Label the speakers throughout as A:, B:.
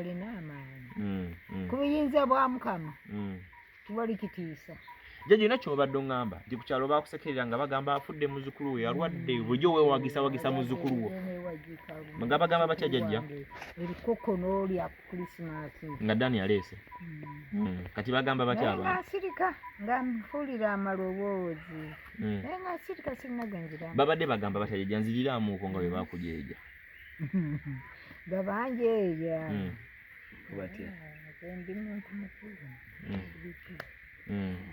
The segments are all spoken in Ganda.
A: alina amaanyi ku buyinza bwa Mukama tewali kitiisa.
B: Jjajja nakyo obadde oŋŋamba nti ku kyalo baakusekerera nga bagamba afudde muzzukulu we yalwadde bulijjo weewagisa muzzukulu wo nga bagamba batya jjajja
A: ebikoko n'olya Krismasi
B: nga Dani aleese kati bagamba batya abantu
A: asirika nga mfuulira amaloboozi naye nga asirika sirina genzira
B: babadde bagamba batya jjajja nziriraamuuko nga bwe baakujeeja
A: gabanjeeja
B: batya
A: ndi muntu mukulu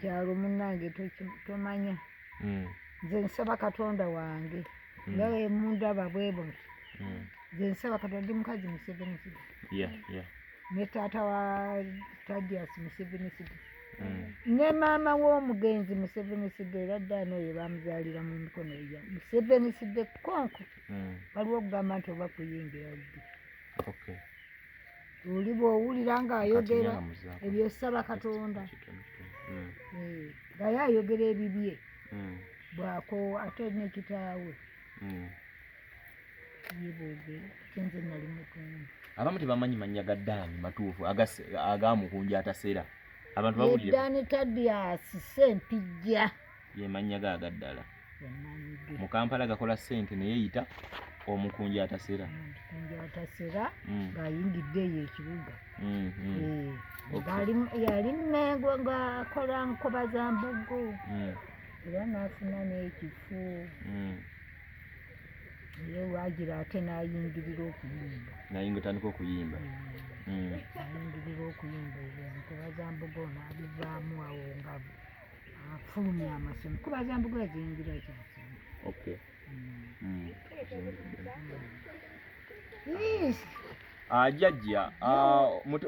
A: kyalo munnange tomanya nze nsaba Katonda wange nga mundaba bwebo nze nsaba Katonda ndi mukazi Museveni ne taata wa Thaddeus Museveni ne maama w'omugenzi Museveni era Ddaani oyo bamuzaalira mu mikono gya Museveni konko waliwo okugamba nti oba kuyimbira ddi oli bw'owulira ng'ayogera ebyo saba Katonda ngaye ayogera ebibye bwako ate ne kitaawe yeboogera kenze nali mutundu
B: abamu tebamanyi mannya ga Ddaani matuufu agaamukunja atasera abantu bawulire
A: Ddaani Thaddeus Ssempijja
B: ye mannya ga ddala mu Kampala gakola ssente ne yeeyita omukunji atasera ng'ayingidde eyo ekibuga yali Mmengo ng'akola Nkoba za Mbogo era n'afuna n'ekifo naye waagira ate n'ayingirira okuyimba tandika okuyimba
A: ayingirira okuyimba Nkoba za Mbogo n'abivaamu awo nga afulumya amasomo Nkoba za Mbogo yaziyingira kyasoma
B: jjajja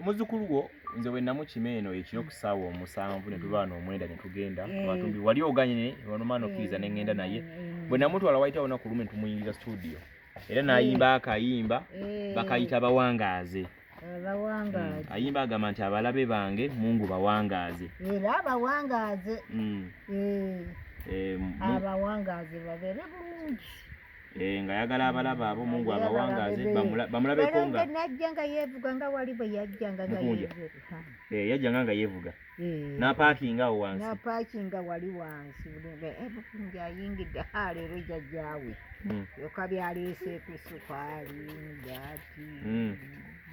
B: muzzukulu wo nze we namukima eno ekiro ku ssaawa 7 ne tuba n'omwenda ne tugenda Matumbi wali oganye wanomaana okkiriza ne ŋŋenda naye bwe namutwala wayita olunaku lumu ne tumuyingiza studio era n'ayimba akayimba bakayita bawangaaze ayimba agamba nti abalabe bange Mungu bawangaaze
A: era abawangaaze abawangaaze babeere bulungi
B: nga yagala abalaba abo Mungu abawangaaze bamulabeko nga
A: najja nga yeevuga nga wali bwe yajjanga
B: nga yeevuga n'apaakinga awo wansi
A: n'apaakinga wali wansi bukunja ayingidde leero jjajjaawe yoka byaleeseeko sukaali ngaati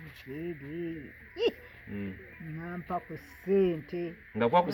A: muceeri nampa ku ssente
B: nga kwaku